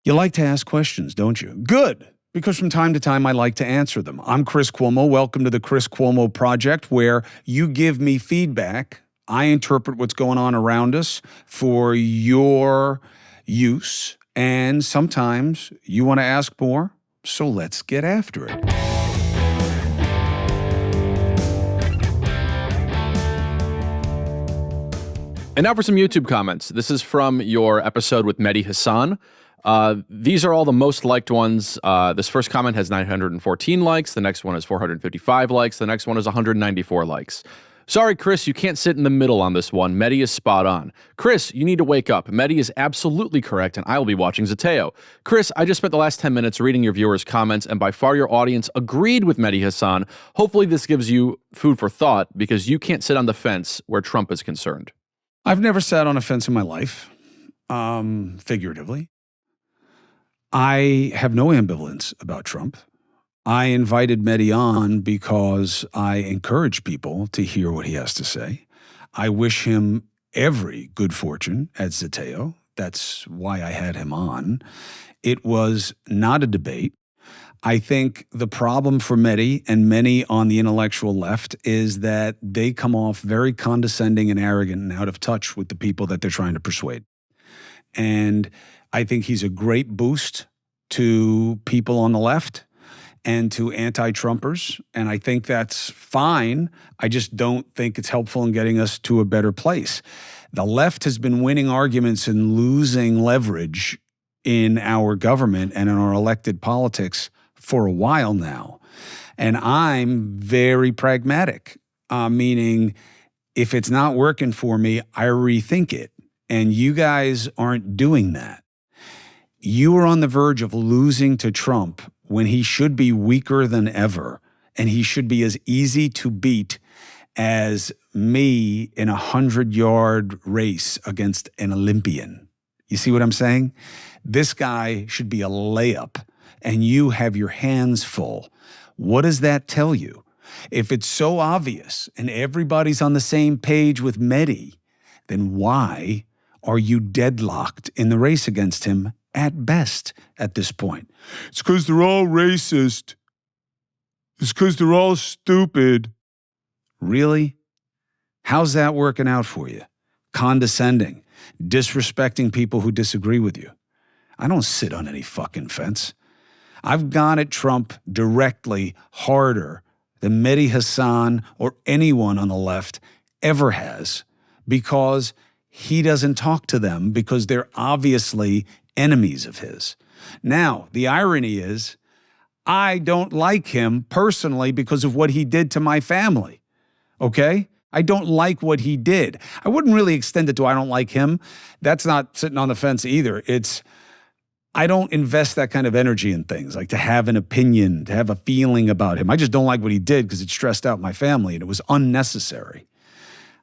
You like to ask questions, don't you? Good, because from time to time I like to answer them. I'm Chris Cuomo. Welcome to the Chris Cuomo Project, where you give me feedback. I interpret what's going on around us for your use, and sometimes you want to ask more, so let's get after it. And now for some YouTube comments. This is from your episode with Mehdi Hassan. These are all the most liked ones. This first comment has 914 likes. The next one is 455 likes. The next one is 194 likes. Sorry, Chris, you can't sit in the middle on this one. Mehdi is spot on. Chris, you need to wake up. Mehdi is absolutely correct, and I will be watching Zateo. Chris, I just spent the last 10 minutes reading your viewers' comments, and by far your audience agreed with Mehdi Hassan. Hopefully this gives you food for thought, because you can't sit on the fence where Trump is concerned. I've never sat on a fence in my life, figuratively. I have no ambivalence about Trump. I invited Mehdi on because I encourage people to hear what he has to say. I wish him every good fortune at Zateo. That's why I had him on. It was not a debate. I think the problem for Mehdi and many on the intellectual left is that they come off very condescending and arrogant and out of touch with the people that they're trying to persuade. And I think he's a great boost to people on the left and to anti-Trumpers, and I think that's fine. I just don't think it's helpful in getting us to a better place. The left has been winning arguments and losing leverage in our government and in our elected politics for a while now. And I'm very pragmatic, meaning if it's not working for me, I rethink it. And you guys aren't doing that. You are on the verge of losing to Trump when he should be weaker than ever, and he should be as easy to beat as me in a 100-yard race against an Olympian. You see what I'm saying? This guy should be a layup, and you have your hands full. What does that tell you? If it's so obvious and everybody's on the same page with Mehdi, then why are you deadlocked in the race against him at best at this point? It's because they're all racist. It's because they're all stupid. Really? How's that working out for you? Condescending, disrespecting people who disagree with you. I don't sit on any fucking fence. I've gone at Trump directly harder than Mehdi Hassan or anyone on the left ever has, because he doesn't talk to them because they're obviously enemies of his. Now, the irony is, I don't like him personally because of what he did to my family, okay? I don't like what he did. I wouldn't really extend it to I don't like him. That's not sitting on the fence either. It's I don't invest that kind of energy in things, like to have an opinion, to have a feeling about him. I just don't like what he did because it stressed out my family and it was unnecessary.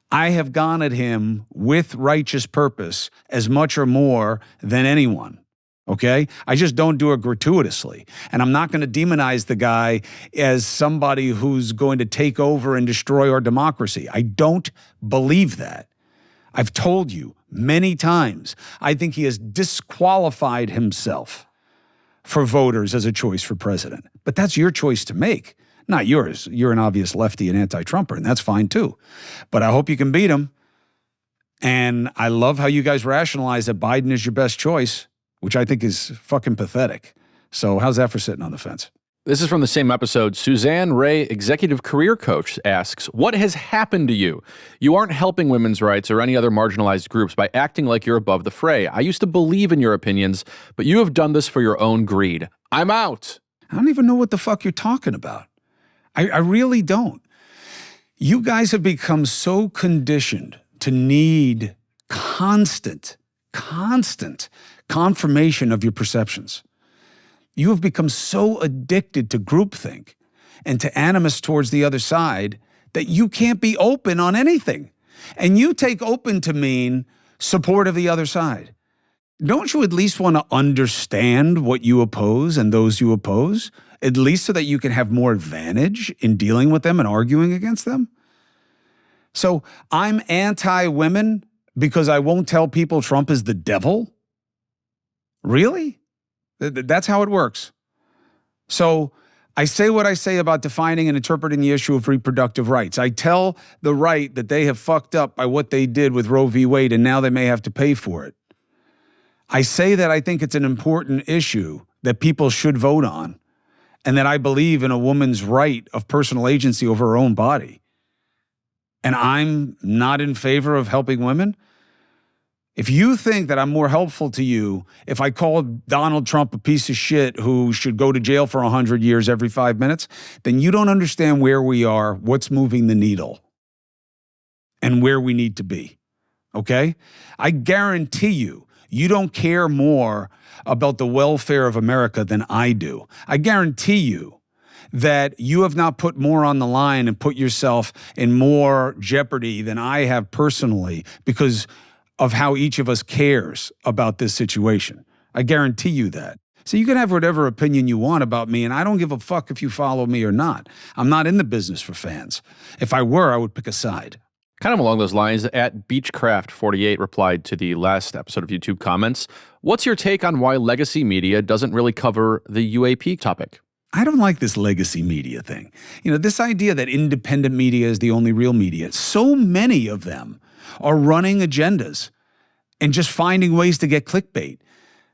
I have gone at him with righteous purpose as much or more than anyone, okay? I just don't do it gratuitously. And I'm not going to demonize the guy as somebody who's going to take over and destroy our democracy. I don't believe that. I've told you many times, I think he has disqualified himself for voters as a choice for president. But that's your choice to make, not yours. You're an obvious lefty and anti-Trumper, and that's fine too. But I hope you can beat him. And I love how you guys rationalize that Biden is your best choice, which I think is fucking pathetic. So how's that for sitting on the fence? This is from the same episode. Suzanne Ray, executive career coach, asks, what has happened to you? You aren't helping women's rights or any other marginalized groups by acting like you're above the fray. I used to believe in your opinions, but you have done this for your own greed. I'm out. I don't even know what the fuck you're talking about. I really don't. You guys have become so conditioned to need constant confirmation of your perceptions. You have become so addicted to groupthink and to animus towards the other side that you can't be open on anything. And you take open to mean support of the other side. Don't you at least want to understand what you oppose and those you oppose, at least so that you can have more advantage in dealing with them and arguing against them? So I'm anti-women because I won't tell people Trump is the devil? Really? That's how it works. So I say what I say about defining and interpreting the issue of reproductive rights. I tell the right that they have fucked up by what they did with Roe v. Wade, and now they may have to pay for it. I say that I think it's an important issue that people should vote on, and that I believe in a woman's right of personal agency over her own body. And I'm not in favor of helping women. If you think that I'm more helpful to you if I call Donald Trump a piece of shit who should go to jail for 100 years every 5 minutes, then you don't understand where we are, what's moving the needle, and where we need to be, okay? I guarantee you don't care more about the welfare of America than I do. I guarantee you that you have not put more on the line and put yourself in more jeopardy than I have personally because of how each of us cares about this situation. I guarantee you that. So you can have whatever opinion you want about me, and I don't give a fuck if you follow me or not. I'm not in the business for fans. If I were, I would pick a side. Kind of along those lines, at Beechcraft48 replied to the last episode of YouTube comments. What's your take on why legacy media doesn't really cover the UAP topic? I don't like this legacy media thing. This idea that independent media is the only real media. So many of them are running agendas and just finding ways to get clickbait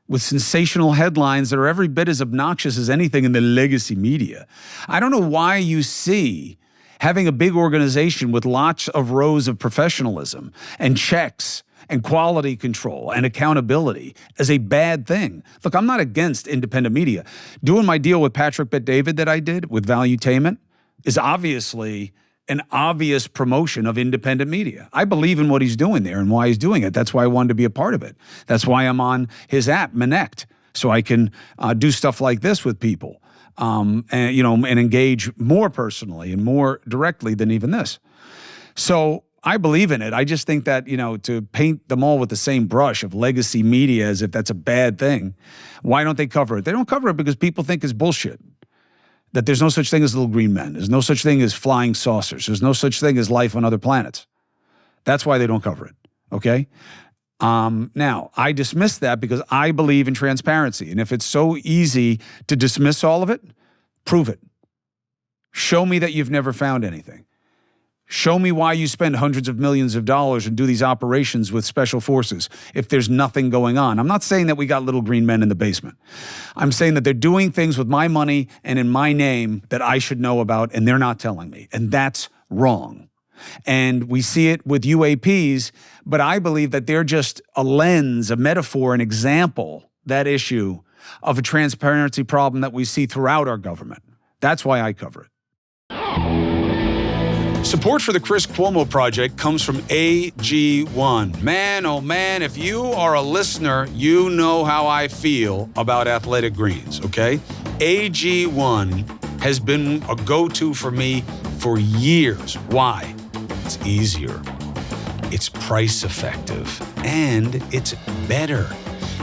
with sensational headlines that are every bit as obnoxious as anything in the legacy media. I don't know why you see having a big organization with lots of rows of professionalism and checks and quality control and accountability as a bad thing. Look, I'm not against independent media. Doing my deal with Patrick Bet-David that I did with Valuetainment is obviously an obvious promotion of independent media. I believe in what he's doing there and why he's doing it. That's why I wanted to be a part of it. That's why I'm on his app, Manect, so I can do stuff like this with people and engage more personally and more directly than even this. So I believe in it. I just think that, to paint them all with the same brush of legacy media as if that's a bad thing, why don't they cover it? They don't cover it because people think it's bullshit. That there's no such thing as little green men. There's no such thing as flying saucers. There's no such thing as life on other planets. That's why they don't cover it, okay? Now, I dismiss that because I believe in transparency. And if it's so easy to dismiss all of it, prove it. Show me that you've never found anything. Show me why you spend hundreds of millions of dollars and do these operations with special forces if there's nothing going on. I'm not saying that we got little green men in the basement. I'm saying that they're doing things with my money and in my name that I should know about, and they're not telling me. And that's wrong. And we see it with UAPs, but I believe that they're just a lens, a metaphor, an example, that issue of a transparency problem that we see throughout our government. That's why I cover it. Support for the Chris Cuomo Project comes from AG1. Man, oh man, if you are a listener, you know how I feel about athletic greens, okay? AG1 has been a go-to for me for years. Why? It's easier, it's price effective, and it's better.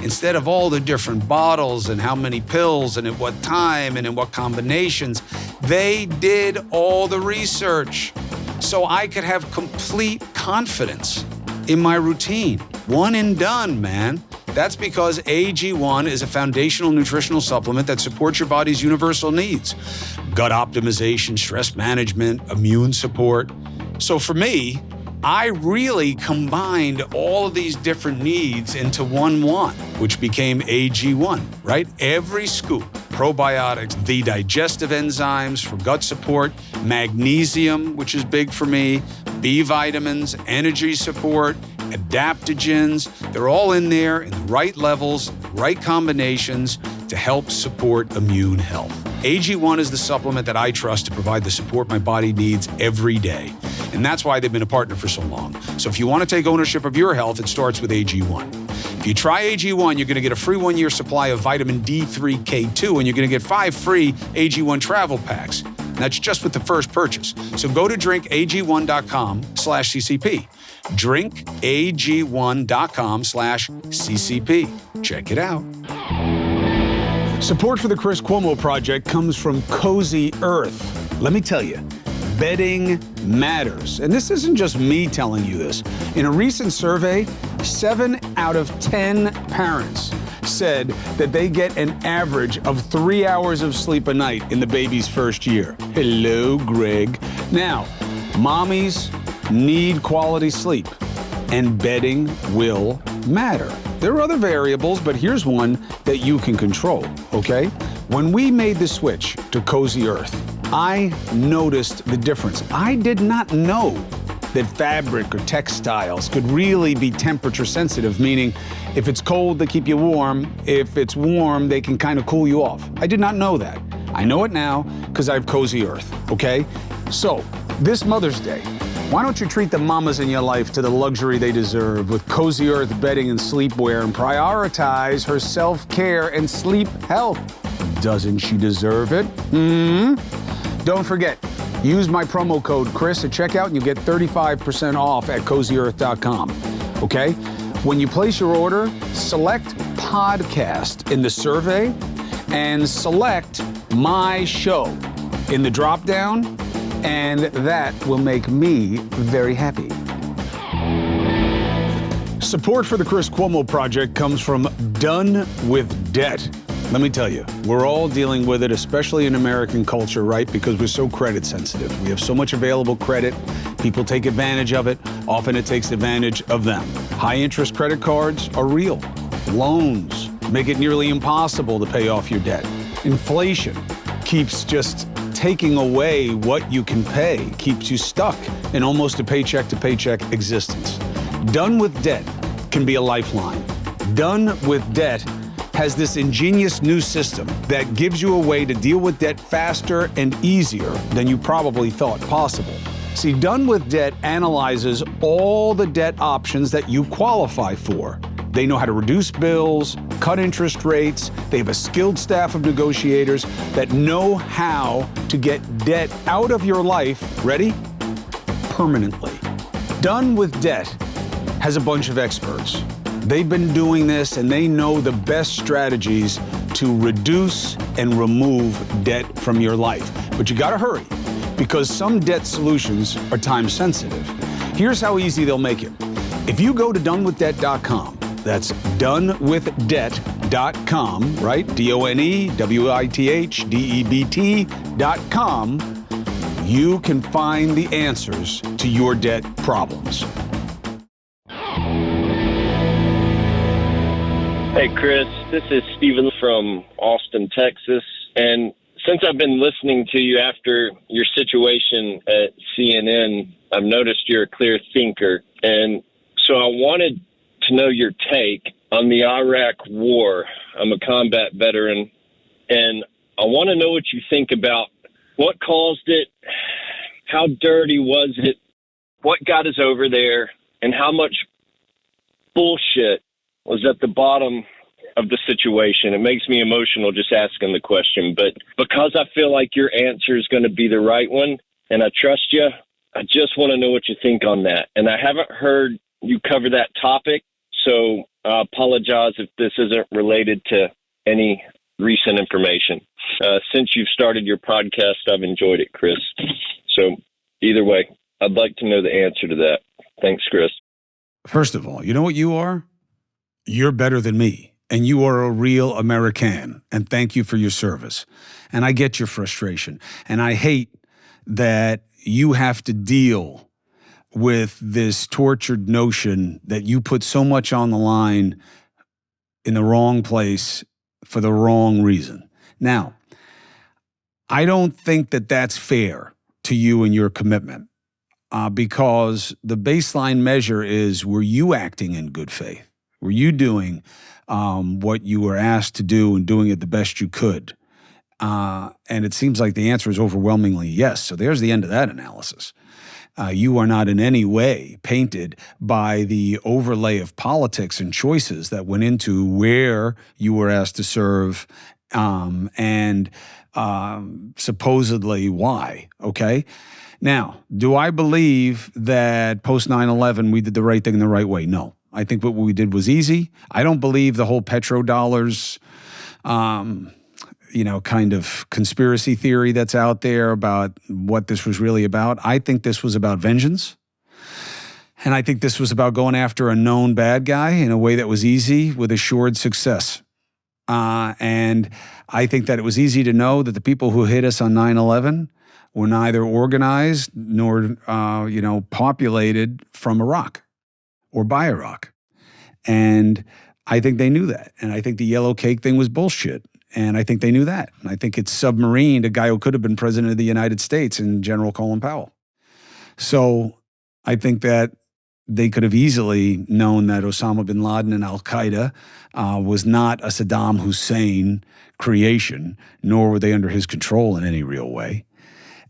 Instead of all the different bottles and how many pills and at what time and in what combinations, they did all the research so I could have complete confidence in my routine. One and done, man. That's because AG1 is a foundational nutritional supplement that supports your body's universal needs. Gut optimization, stress management, immune support. So for me, I really combined all of these different needs into one, which became AG1, right? Every scoop, probiotics, the digestive enzymes for gut support, magnesium, which is big for me, B vitamins, energy support, adaptogens. They're all in there in the right levels, right combinations to help support immune health. AG1 is the supplement that I trust to provide the support my body needs every day. And that's why they've been a partner for so long. So if you want to take ownership of your health, it starts with AG1. If you try AG1, you're going to get a free 1-year supply of vitamin D3K2, and you're going to get 5 free AG1 travel packs. And that's just with the first purchase. So go to drinkag1.com/CCP. drinkag1.com/CCP. Check it out. Support for the Chris Cuomo Project comes from Cozy Earth. Let me tell you, bedding matters. And this isn't just me telling you this. In a recent survey, 7 out of 10 parents said that they get an average of 3 hours of sleep a night in the baby's first year. Hello, Greg. Now, mommies need quality sleep, and bedding will matter. There are other variables, but here's one that you can control, okay? When we made the switch to Cozy Earth, I noticed the difference. I did not know that fabric or textiles could really be temperature sensitive, meaning if it's cold, they keep you warm. If it's warm, they can kind of cool you off. I did not know that. I know it now because I have Cozy Earth, okay? So, this Mother's Day, why don't you treat the mamas in your life to the luxury they deserve with Cozy Earth bedding and sleepwear and prioritize her self-care and sleep health? Doesn't she deserve it? Don't forget, use my promo code Chris at checkout and you'll get 35% off at CozyEarth.com, okay? When you place your order, select podcast in the survey and select my show in the drop-down, and that will make me very happy. Support for the Chris Cuomo Project comes from Done with Debt. Let me tell you, we're all dealing with it, especially in American culture, right? Because we're so credit sensitive. We have so much available credit. People take advantage of it. Often it takes advantage of them. High interest credit cards are real. Loans make it nearly impossible to pay off your debt. Inflation keeps just taking away what you can pay, keeps you stuck in almost a paycheck to paycheck existence. Done with Debt can be a lifeline. Done with Debt has this ingenious new system that gives you a way to deal with debt faster and easier than you probably thought possible. See, Done with Debt analyzes all the debt options that you qualify for. They know how to reduce bills, cut interest rates. They have a skilled staff of negotiators that know how to get debt out of your life, ready? Permanently. Done with Debt has a bunch of experts. They've been doing this and they know the best strategies to reduce and remove debt from your life. But you gotta hurry because some debt solutions are time sensitive. Here's how easy they'll make it. If you go to donewithdebt.com, that's donewithdebt.com, right? donewithdebt.com, you can find the answers to your debt problems. Hey, Chris, this is Steven from Austin, Texas. And since I've been listening to you after your situation at CNN, I've noticed you're a clear thinker. And so I wanted to know your take on the Iraq war. I'm a combat veteran, and I want to know what you think about what caused it, how dirty was it, what got us over there, and how much bullshit was at the bottom of the situation. It makes me emotional just asking the question, but because I feel like your answer is going to be the right one, and I trust you, I just want to know what you think on that. And I haven't heard you cover that topic, so I apologize if this isn't related to any recent information. Since you've started your podcast, I've enjoyed it, Chris. So either way, I'd like to know the answer to that. Thanks, Chris. First of all, you know what you are? You're better than me, and you are a real American, and thank you for your service. And I get your frustration, and I hate that you have to deal with this tortured notion that you put so much on the line in the wrong place for the wrong reason. Now, I don't think that that's fair to you and your commitment because the baseline measure is, were you acting in good faith? Were you doing what you were asked to do and doing it the best you could? And it seems like the answer is overwhelmingly yes. So there's the end of that analysis. You are not in any way painted by the overlay of politics and choices that went into where you were asked to serve and supposedly why, okay? Now, do I believe that post 9/11 we did the right thing the right way? No. I think what we did was easy. I don't believe the whole petrodollars kind of conspiracy theory that's out there about what this was really about. I think this was about vengeance. And I think this was about going after a known bad guy in a way that was easy with assured success. And I think that it was easy to know that the people who hit us on 9/11 were neither organized nor, populated from Iraq or by Iraq. And I think they knew that. And I think the yellow cake thing was bullshit. And I think they knew that. And I think it submarined a guy who could have been president of the United States in General Colin Powell. So I think that they could have easily known that Osama bin Laden and al-Qaeda was not a Saddam Hussein creation, nor were they under his control in any real way.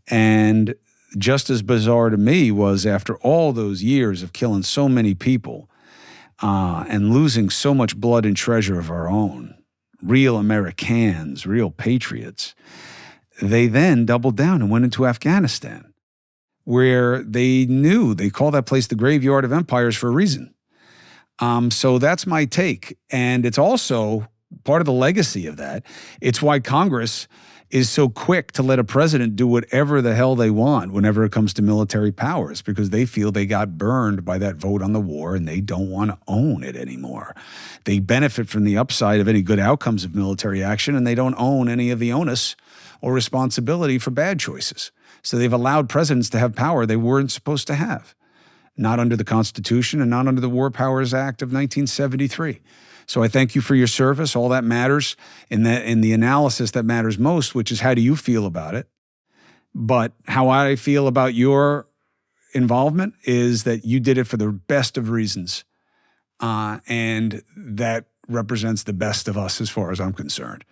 And just as bizarre to me was, after all those years of killing so many people and losing so much blood and treasure of our own, real Americans, real patriots, they then doubled down and went into Afghanistan, where they knew, they call that place the graveyard of empires for a reason. So that's my take. And it's also part of the legacy of that. It's why Congress is so quick to let a president do whatever the hell they want whenever it comes to military powers, because they feel they got burned by that vote on the war and they don't want to own it anymore. They benefit from the upside of any good outcomes of military action, and they don't own any of the onus or responsibility for bad choices. So they've allowed presidents to have power they weren't supposed to have, not under the Constitution and not under the War Powers Act of 1973. So I thank you for your service. All that matters in the analysis that matters most, which is how do you feel about it? But how I feel about your involvement is that you did it for the best of reasons. And that represents the best of us as far as I'm concerned.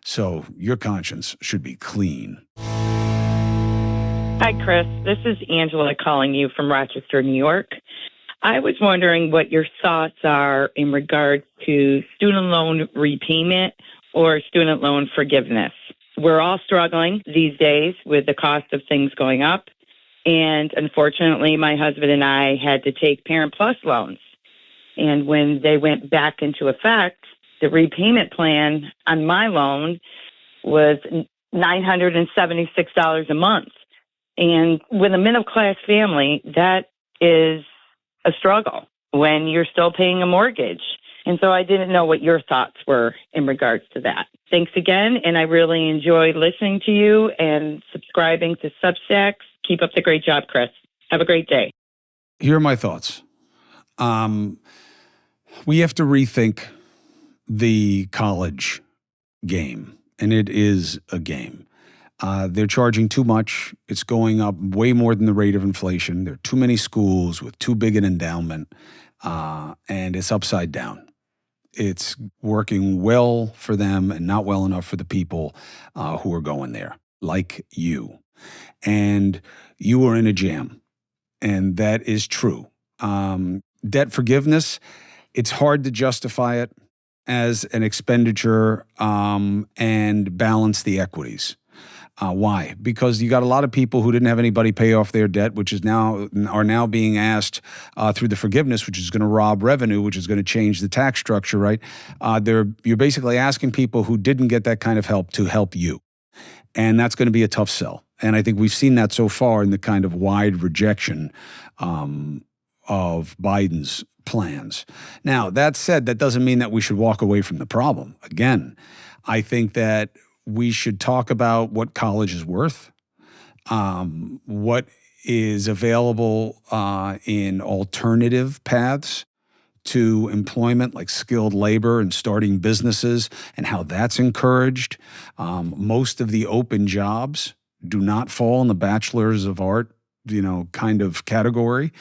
So your conscience should be clean. Hi, Chris. This is Angela calling you from Rochester, New York. I was wondering what your thoughts are in regards to student loan repayment or student loan forgiveness. We're all struggling these days with the cost of things going up. And unfortunately, my husband and I had to take Parent Plus loans. And when they went back into effect, the repayment plan on my loan was $976 a month. And with a middle-class family, that is a struggle when you're still paying a mortgage. And so I didn't know what your thoughts were in regards to that. Thanks again, and I really enjoy listening to you and subscribing to Substacks. Keep up the great job, Chris. Have a great day. Here are my thoughts. We have to rethink the college game, and it is a game. They're charging too much. It's going up way more than the rate of inflation. There are too many schools with too big an endowment, and it's upside down. It's working well for them and not well enough for the people who are going there, like you. And you are in a jam, and that is true. Debt forgiveness, it's hard to justify it as an expenditure and balance the equities. Why? Because you got a lot of people who didn't have anybody pay off their debt, which are now being asked through the forgiveness, which is going to rob revenue, which is going to change the tax structure, right? You're basically asking people who didn't get that kind of help to help you. And that's going to be a tough sell. And I think we've seen that so far in the kind of wide rejection of Biden's plans. Now, that said, that doesn't mean that we should walk away from the problem. Again, I think that we should talk about what college is worth, what is available in alternative paths to employment, like skilled labor and starting businesses, and how that's encouraged. Most of the open jobs do not fall in the bachelor's of art, kind of category.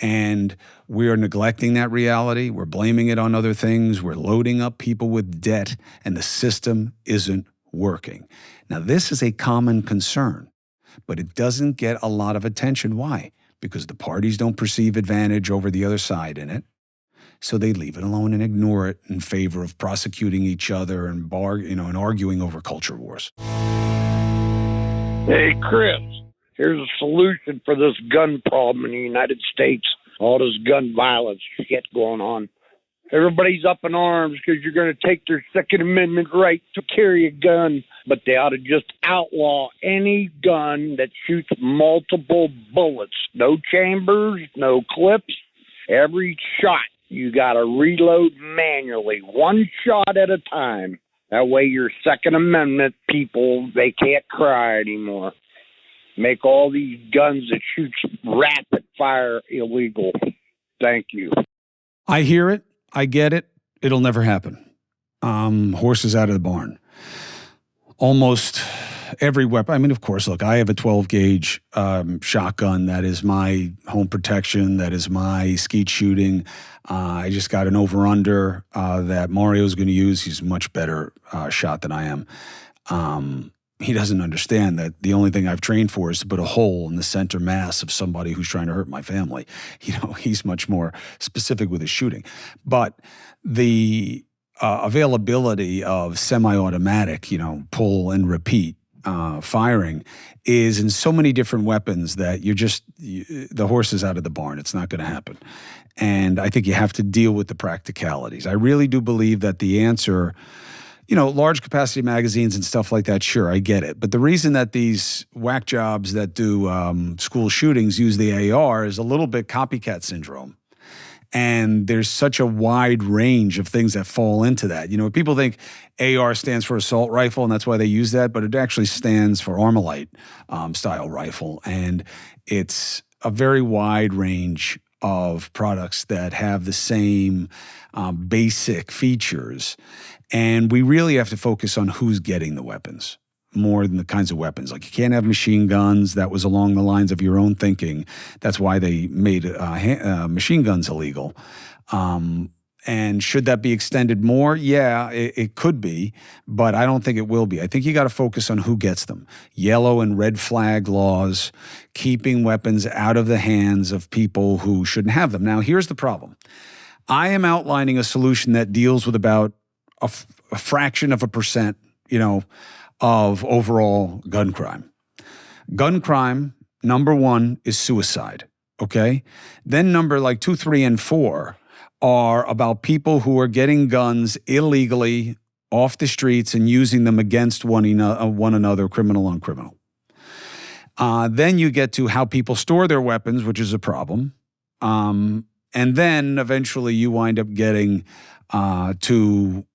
And we are neglecting that reality. We're blaming it on other things. We're loading up people with debt, and the system isn't working. Now, this is a common concern, but it doesn't get a lot of attention. Why? Because the parties don't perceive advantage over the other side in it. So they leave it alone and ignore it in favor of prosecuting each other and arguing over culture wars. Hey, Chris, here's a solution for this gun problem in the United States. All this gun violence shit going on. Everybody's up in arms because you're going to take their Second Amendment right to carry a gun, but they ought to just outlaw any gun that shoots multiple bullets. No chambers, no clips. Every shot, you got to reload manually, one shot at a time. That way your Second Amendment people, they can't cry anymore. Make all these guns that shoot rapid fire illegal. Thank you. I hear it. I get it. It'll never happen. Horses out of the barn. Almost every weapon. I mean, of course, look, I have a 12 gauge shotgun. That is my home protection. That is my skeet shooting. I just got an over-under that Mario's going to use. He's a much better shot than I am. He doesn't understand that the only thing I've trained for is to put a hole in the center mass of somebody who's trying to hurt my family. He's much more specific with his shooting. But the availability of semi-automatic, pull and repeat firing is in so many different weapons that the horse is out of the barn. It's not going to happen. And I think you have to deal with the practicalities. I really do believe that the answer, large capacity magazines and stuff like that, sure, I get it. But the reason that these whack jobs that do school shootings use the AR is a little bit copycat syndrome. And there's such a wide range of things that fall into that. People think AR stands for assault rifle, and that's why they use that, but it actually stands for Armalite style rifle. And it's a very wide range of products that have the same basic features. And we really have to focus on who's getting the weapons more than the kinds of weapons. Like, you can't have machine guns. That was along the lines of your own thinking. That's why they made machine guns illegal. And should that be extended more? Yeah, it could be, but I don't think it will be. I think you got to focus on who gets them. Yellow and red flag laws, keeping weapons out of the hands of people who shouldn't have them. Now, here's the problem. I am outlining a solution that deals with about a fraction of a percent, of overall gun crime. Gun crime, number one, is suicide, okay? Then number 2, 3, and 4 are about people who are getting guns illegally off the streets and using them against one another, criminal on criminal. Then you get to how people store their weapons, which is a problem. And then eventually you wind up getting to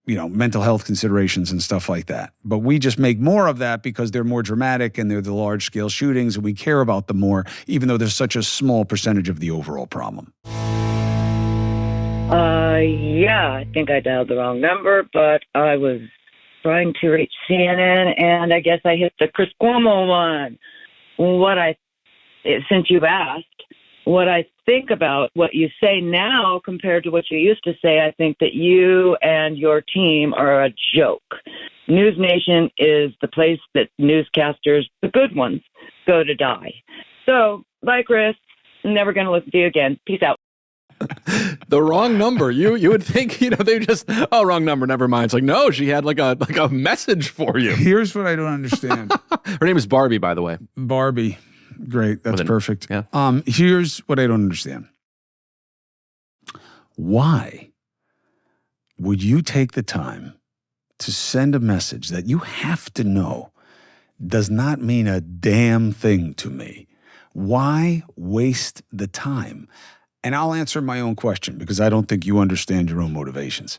mental health considerations and stuff like that. But we just make more of that because they're more dramatic and they're the large-scale shootings, and we care about them more, even though there's such a small percentage of the overall problem. Yeah, I think I dialed the wrong number, but I was trying to reach CNN, and I guess I hit the Chris Cuomo one. Since you've asked, what I think about what you say now compared to what you used to say, I think that you and your team are a joke. News Nation is the place that newscasters, the good ones, go to die. So, bye, Chris. Never going to listen to you again. Peace out. The wrong number. You would think, they just, wrong number, never mind. It's like, no, she had like a message for you. Here's what I don't understand. Her name is Barbie, by the way. Barbie. Great. That's perfect. Yeah. Here's what I don't understand. Why would you take the time to send a message that you have to know does not mean a damn thing to me? Why waste the time? And I'll answer my own question because I don't think you understand your own motivations.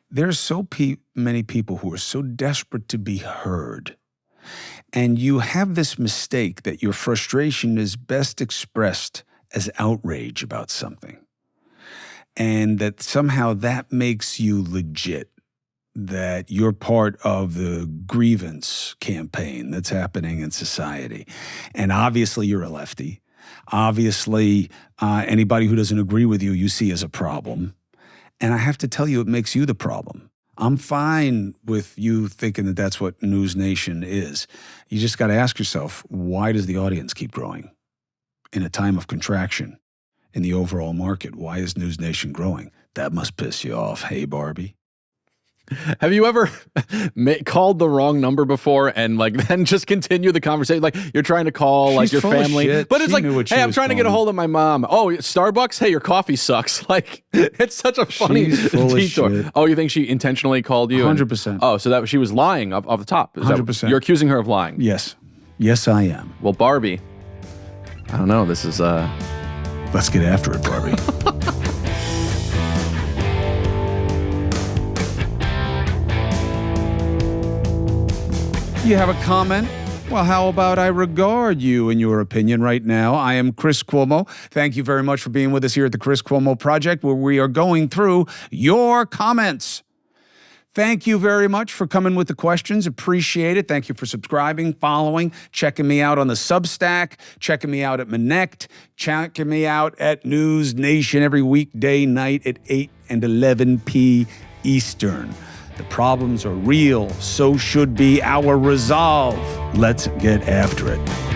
There's so many people who are so desperate to be heard. And you have this mistake that your frustration is best expressed as outrage about something. And that somehow that makes you legit, that you're part of the grievance campaign that's happening in society. And obviously you're a lefty. Obviously, anybody who doesn't agree with you, you see as a problem. And I have to tell you, it makes you the problem. I'm fine with you thinking that that's what News Nation is. You just got to ask yourself, why does the audience keep growing? In a time of contraction in the overall market, why is News Nation growing? That must piss you off. Hey, Barbie. Have you ever called the wrong number before and then just continue the conversation? Like you're trying to call She's your full of family, shit. but it's She like, knew what she hey, I'm was trying to get a calling. hold of my mom. Oh, Starbucks? Hey, your coffee sucks. Like it's such a funny She's full of detour. shit. Oh, you think she intentionally called you? 100%. Oh, so that she was lying off the top. Is that- 100%. You're accusing her of lying. Yes. Yes, I am. Well, Barbie, I don't know. This is Let's get after it, Barbie. You have a comment? Well, how about I regard you and your opinion right now? I am Chris Cuomo. Thank you very much for being with us here at the Chris Cuomo Project, where we are going through your comments. Thank you very much for coming with the questions. Appreciate it. Thank you for subscribing, following, checking me out on the Substack, checking me out at Manect, checking me out at News Nation every weekday night at 8 and 11 p. Eastern. The problems are real, so should be our resolve. Let's get after it.